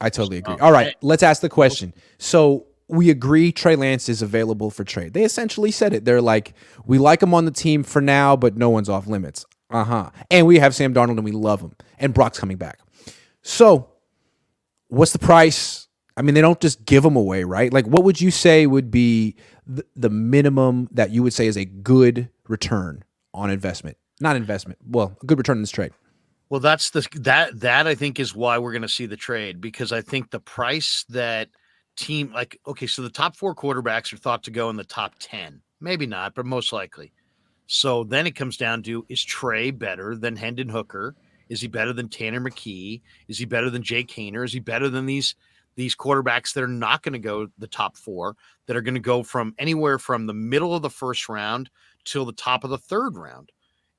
I totally agree. So, All right, let's ask the question. So we agree Trey Lance is available for trade. They essentially said it. They're like, we like him on the team for now, but no one's off limits. And we have Sam Darnold and we love him. And Brock's coming back. So what's the price? I mean, they don't just give them away, right? Like, what would you say would be the minimum that you would say is a good return on investment? Not investment. Well, a good return in this trade. well, that's that I think is why we're going to see the trade, because I think the price that team like okay, so the top 4 quarterbacks are thought to go in the top 10. Maybe not, but most likely. So then it comes down to, is Trey better than Hendon Hooker? Is he better than Tanner McKee? Is he better than Jake Haener? Is he better than these quarterbacks that are not going to go the top 4, that are going to go from anywhere from the middle of the first round till the top of the third round?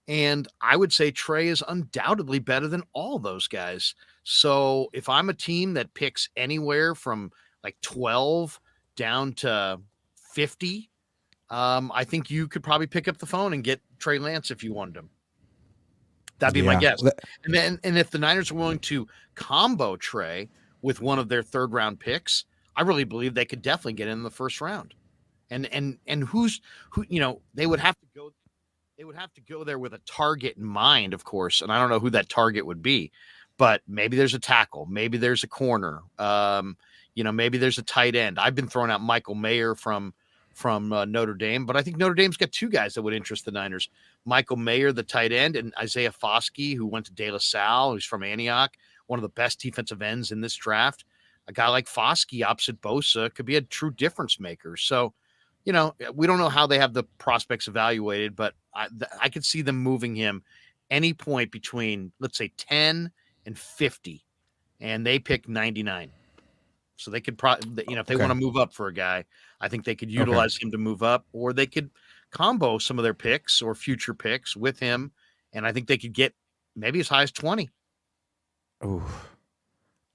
And I would say Trey is undoubtedly better than all those guys. So if I'm a team that picks anywhere from like 12 down to 50, I think you could probably pick up the phone and get Trey Lance if you wanted him. That'd be my Yeah. guess. And if the Niners are willing to combo Trey with one of their third round picks, I really believe they could definitely get in the first round. And who they would have to go there with a target in mind, of course. And I don't know who that target would be, but maybe there's a tackle, maybe there's a corner, maybe there's a tight end. I've been throwing out Michael Mayer from Notre Dame, but I think Notre Dame's got 2 guys that would interest the Niners: Michael Mayer, the tight end, and Isaiah Foskey, who went to De La Salle, who's from Antioch, one of the best defensive ends in this draft. A guy like Foskey opposite Bosa could be a true difference maker. So, we don't know how they have the prospects evaluated, but I could see them moving him any point between, let's say, 10 and 50, and they pick 99. So they could probably, if they want to move up for a guy, I think they could utilize him to move up, or they could combo some of their picks or future picks with him. And I think they could get maybe as high as 20. Ooh,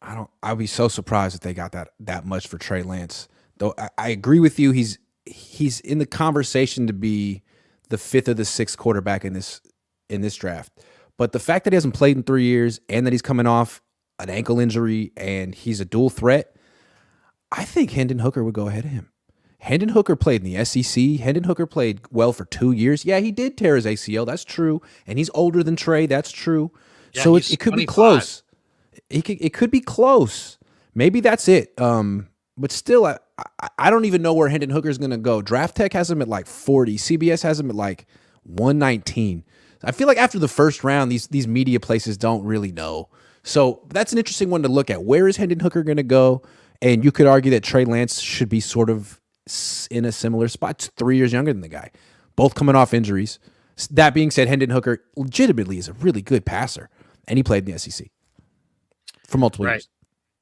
I'd be so surprised if they got that much for Trey Lance. Though I agree with you, he's in the conversation to be the 5th or the 6th quarterback in this draft. But the fact that he hasn't played in 3 years and that he's coming off an ankle injury and he's a dual threat, I think Hendon Hooker would go ahead of him. Hendon Hooker played in the SEC. Hendon Hooker played well for 2 years. Yeah, he did tear his ACL. That's true. And he's older than Trey. That's true. Yeah, so it could be close. It could be close. Maybe that's it. But still, I don't even know where Hendon Hooker is going to go. Draft Tech has him at like 40. CBS has him at like 119. I feel like after the first round, these media places don't really know. So that's an interesting one to look at. Where is Hendon Hooker going to go? And you could argue that Trey Lance should be sort of in a similar spot. It's 3 years younger than the guy. Both coming off injuries. That being said, Hendon Hooker legitimately is a really good passer. And he played in the SEC for multiple years.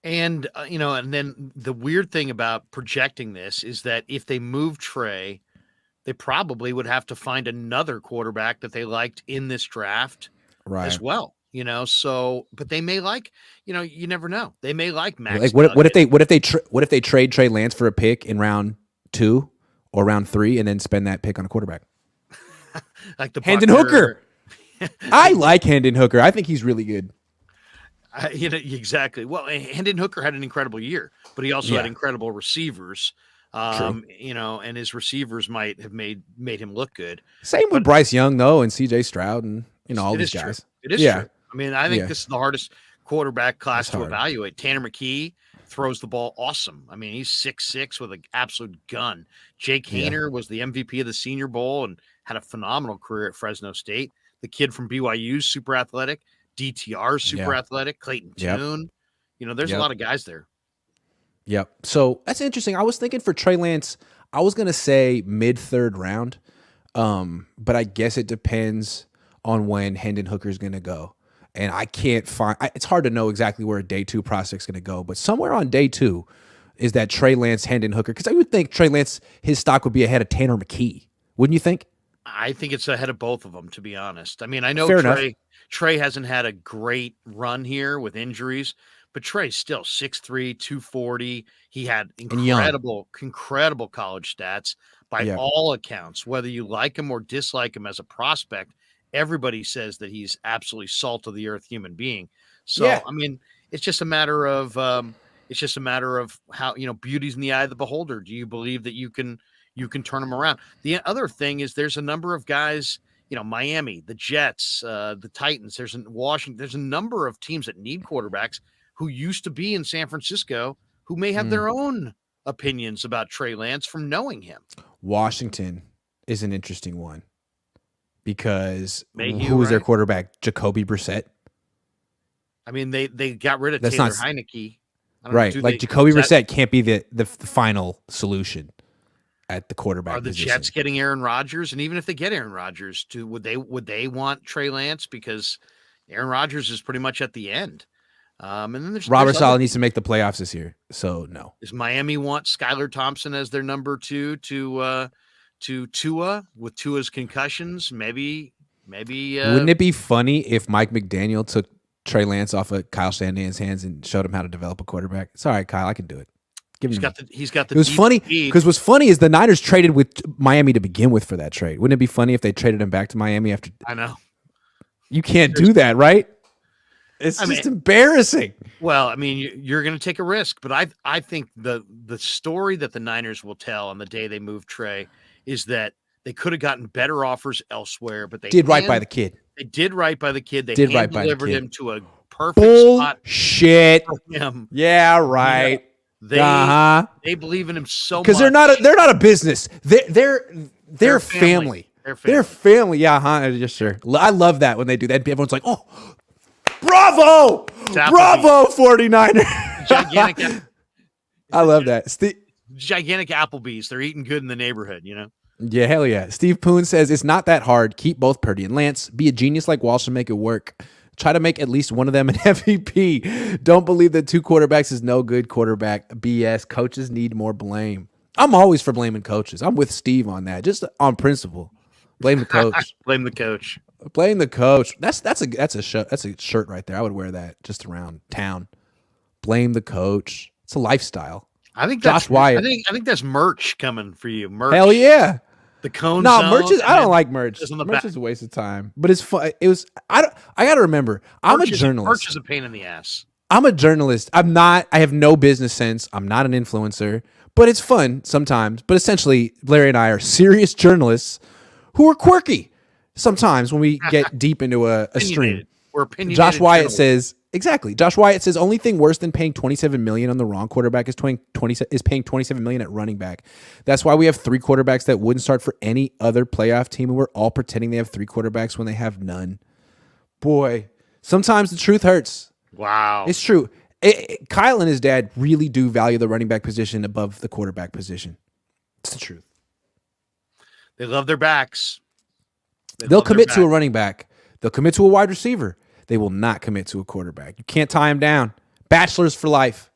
And, and then the weird thing about projecting this is that if they move Trey, they probably would have to find another quarterback that they liked in this draft as well. But they may like, you never know. They may like Max. Like what if they trade Trey Lance for a pick in round 2 or round 3 and then spend that pick on a quarterback? Like the Hendon Hooker. I like Hendon Hooker. I think he's really good. Exactly. Well, Hendon Hooker had an incredible year, but he also had incredible receivers. And his receivers might have made him look good. Same with Bryce Young though, and CJ Stroud, and all these guys. True. It is true. I mean, I think this is the hardest quarterback class to evaluate. Tanner McKee throws the ball awesome. I mean, he's 6'6" with an absolute gun. Jake Haener was the MVP of the Senior Bowl and had a phenomenal career at Fresno State. The kid from BYU, super athletic. DTR, super athletic. Clayton Tune. There's a lot of guys there. Yep. So that's interesting. I was thinking for Trey Lance, I was going to say mid-3rd round, but I guess it depends on when Hendon Hooker is going to go. And I can't find – it's hard to know exactly where a day 2 prospect's going to go, but somewhere on day 2 is that Trey Lance, Hendon Hooker. Because I would think Trey Lance, his stock would be ahead of Tanner McKee. Wouldn't you think? I think it's ahead of both of them, to be honest. I mean, I know Trey hasn't had a great run here with injuries, but Trey's still 6'3", 240. He had incredible college stats by all accounts. Whether you like him or dislike him as a prospect, everybody says that he's absolutely salt of the earth human being. So, I mean, it's just a matter of, It's just a matter of how, beauty's in the eye of the beholder. Do you believe that you can turn them around? The other thing is there's a number of guys, Miami, the Jets, the Titans, there's Washington, there's a number of teams that need quarterbacks who used to be in San Francisco who may have their own opinions about Trey Lance from knowing him. Washington is an interesting one because Mayhew, who was their right? quarterback? Jacoby Brissett. I mean, they got rid of That's Taylor not Heineke. I don't know, right. Like Jacoby Brissett can't be the final solution at the quarterback Are the position. Jets getting Aaron Rodgers? And even if they get Aaron Rodgers, would they want Trey Lance? Because Aaron Rodgers is pretty much at the end. And then Robert Saleh needs to make the playoffs this year. So no. Does Miami want Skylar Thompson as their number 2 to Tua with Tua's concussions? Maybe. Wouldn't it be funny if Mike McDaniel took Trey Lance off of Kyle Shanahan's hands and showed him how to develop a quarterback? It's all right, Kyle. I can do it. He's got the. It was funny because what's funny is the Niners traded with Miami to begin with for that trade. Wouldn't it be funny if they traded him back to Miami after? I know. You can't do that, right? It's just embarrassing. Well, I mean, you're going to take a risk, but I think the story that the Niners will tell on the day they move Trey is that they could have gotten better offers elsewhere, but they did right by the kid. They did right by the kid. They did right by delivered the kid. him to a perfect spot. Shit. For him. Yeah, right. They believe in him so much because they're not a business. They're family. They're family. Yeah, yes, sure. I love that when they do that. Everyone's like, oh. Bravo! Bravo, 49er. Gigantic. I love that. Gigantic Applebee's. They're eating good in the neighborhood, Yeah, hell yeah. Steve Poon says, it's not that hard. Keep both Purdy and Lance. Be a genius like Walsh and make it work. Try to make at least one of them an MVP. Don't believe that 2 quarterbacks is no good quarterback. BS. Coaches need more blame. I'm always for blaming coaches. I'm with Steve on that. Just on principle. Blame the coach. Blame the coach. Blame the coach. That's a shirt right there. I would wear that just around town. Blame the coach. It's a lifestyle. I think Josh Wyatt. I think that's merch coming for you. Merch. Hell yeah. The cone. No, zone, merch is. I don't like merch. Merch is a waste of time. But it's fun. It was. I got to remember. I'm a journalist. Merch is a pain in the ass. I'm a journalist. I'm not. I have no business sense. I'm not an influencer. But it's fun sometimes. But essentially, Larry and I are serious journalists who are quirky sometimes when we get deep into a stream. We're opinionated. Josh Wyatt says exactly. Josh Wyatt says only thing worse than paying $27 million on the wrong quarterback is paying $27 million at running back. That's why we have 3 quarterbacks that wouldn't start for any other playoff team, and we're all pretending they have 3 quarterbacks when they have none. Boy, sometimes the truth hurts. Wow, it's true. Kyle and his dad really do value the running back position above the quarterback position. It's the truth. They love their backs. They'll commit to a running back. They'll commit to a wide receiver. They will not commit to a quarterback. You can't tie him down. Bachelors for life.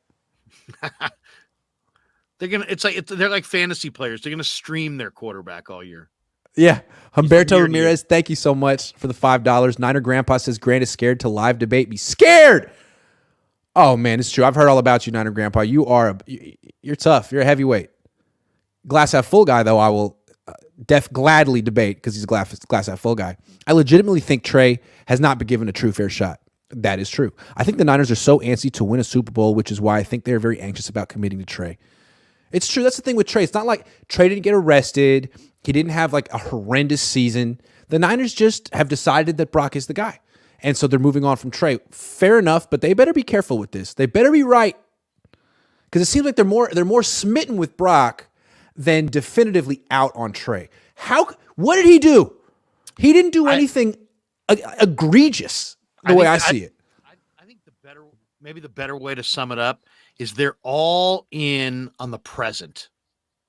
They're like fantasy players. They're gonna stream their quarterback all year. Yeah. Humberto Ramirez, thank you so much for the $5. Niner Grandpa says Grant is scared to live debate. Be scared. Oh man, it's true. I've heard all about you, Niner Grandpa. You're tough. You're a heavyweight. Glass half full guy, though. I will gladly debate because he's a glass half full guy. I legitimately think Trey has not been given a true fair shot. That is true. I think the Niners are so antsy to win a Super Bowl, which is why I think they're very anxious about committing to Trey. It's true. That's the thing with Trey. It's not like Trey didn't get arrested. He didn't have like a horrendous season. The Niners just have decided that Brock is the guy. And so they're moving on from Trey. Fair enough, but they better be careful with this. They better be right. Because it seems like they're more smitten with Brock than definitively out on Trey. What did he do? He didn't do anything egregious the way I see it. I think maybe the better way to sum it up is they're all in on the present.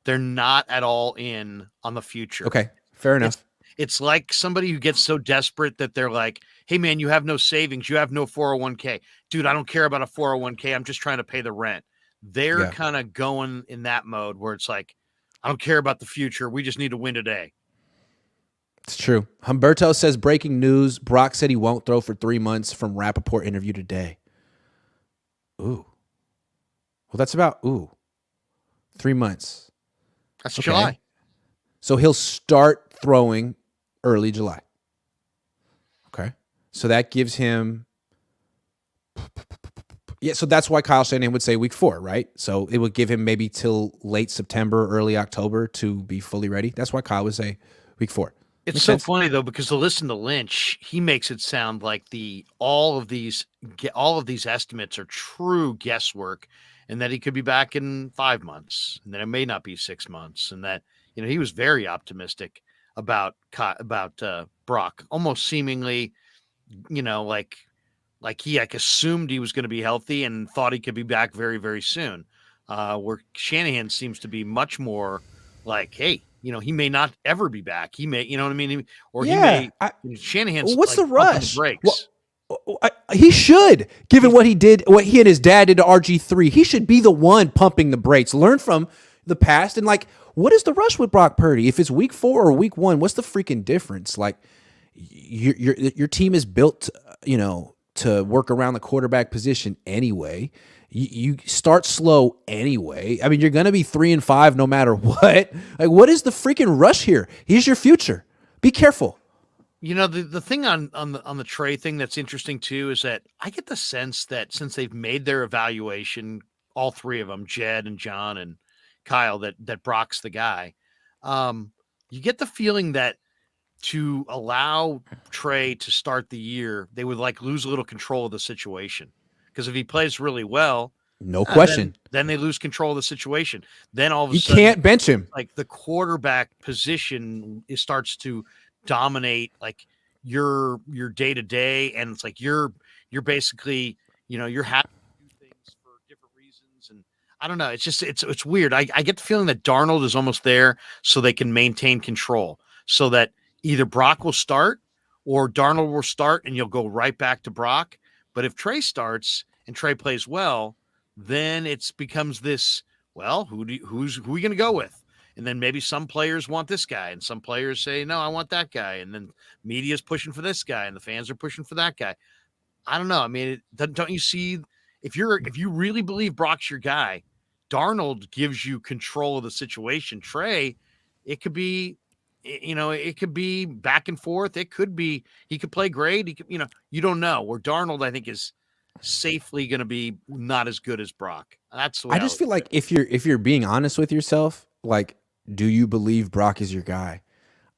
They're not at all in on the future. Okay, fair enough. It's like somebody who gets so desperate that they're like, hey, man, you have no savings. You have no 401k. Dude, I don't care about a 401k. I'm just trying to pay the rent. They're kind of going in that mode where it's like, I don't care about the future. We just need to win today. It's true. Humberto says, breaking news. Brock said he won't throw for 3 months from Rappaport interview today. Ooh. Well, that's about, 3 months. That's July. So he'll start throwing early July. Okay. So that gives him Yeah, so that's why Kyle Shanahan would say week 4, right? So it would give him maybe till late September, early October to be fully ready. That's why Kyle would say week 4. It's Makes so sense. funny though, because to listen to Lynch, he makes it sound like all of these estimates are true guesswork, and that he could be back in 5 months, and that it may not be 6 months, and that he was very optimistic about Brock, almost seemingly, like he assumed he was going to be healthy and thought he could be back very, very soon. Where Shanahan seems to be much more like, hey, he may not ever be back. He may, you know what I mean? Or he may. Shanahan's what's like the pumping rush? the brakes. He should, given what he did, what he and his dad did to RG3. He should be the one pumping the brakes. Learn from the past and what is the rush with Brock Purdy? If it's week 4 or week 1, what's the freaking difference? Like, your team is built, to work around the quarterback position anyway. You start slow anyway. I mean, you're going to be 3-5 no matter what. Like, what is the freaking rush here? He's your future. Be careful. The thing on the Trey thing that's interesting too is that I get the sense that since they've made their evaluation, all three of them, Jed and John and Kyle, that Brock's the guy. You get the feeling that to allow Trey to start the year, they would lose a little control of the situation. Because if he plays really well, no question, then they lose control of the situation. Then all of a you sudden, can't bench him. Like the quarterback position, it starts to dominate your day to day, and it's like you're basically you're having to do things for different reasons, and I don't know. It's just it's weird. I get the feeling that Darnold is almost there so they can maintain control, so that either Brock will start or Darnold will start, and you'll go right back to Brock. But if Trey starts and Trey plays well, then it becomes this. Well, who are we going to go with? And then maybe some players want this guy, and some players say, no, I want that guy. And then media's pushing for this guy, and the fans are pushing for that guy. I don't know. I mean, don't you see, if you really believe Brock's your guy, Darnold gives you control of the situation. Trey, it could be, it could be back and forth. It could be, he could play great. He could, you don't know. Where Darnold, I think, is safely going to be not as good as Brock. That's the way I just feel like if you're being honest with yourself, do you believe Brock is your guy?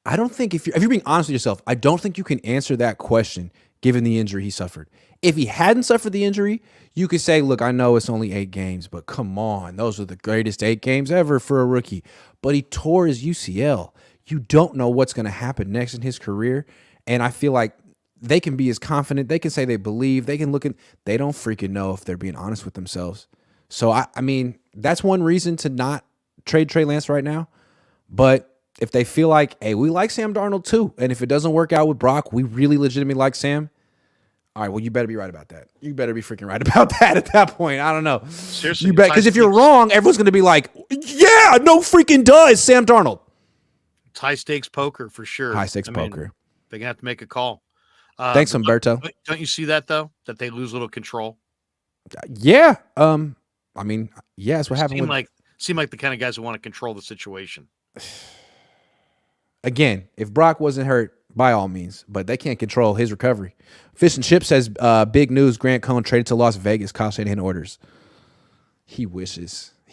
I don't think if you're being honest with yourself, I don't think you can answer that question given the injury he suffered. If he hadn't suffered the injury, you could say, look, I know it's only 8 games, but come on, those are the greatest 8 games ever for a rookie. But he tore his UCL. You don't know what's going to happen next in his career. And I feel like they can be as confident. They can say they believe. They can they don't freaking know if they're being honest with themselves. So, I mean, that's one reason to not trade Trey Lance right now. But if they feel like, hey, we like Sam Darnold too, and if it doesn't work out with Brock, we really legitimately like Sam. All right, well, you better be right about that. You better be freaking right about that at that point. I don't know. Seriously, you bet, because if you're wrong, everyone's going to be like, yeah, no freaking does, Sam Darnold. It's high stakes poker for sure. High stakes poker. They're going to have to make a call. Thanks, Humberto. Don't you see that, though, that they lose a little control? Yeah. I mean, yeah, that's what happened. Seem like the kind of guys who want to control the situation. Again, if Brock wasn't hurt, by all means, but they can't control his recovery. Fish and Chip says, big news, Grant Cohn traded to Las Vegas, Kyle Shanahan orders. He wishes.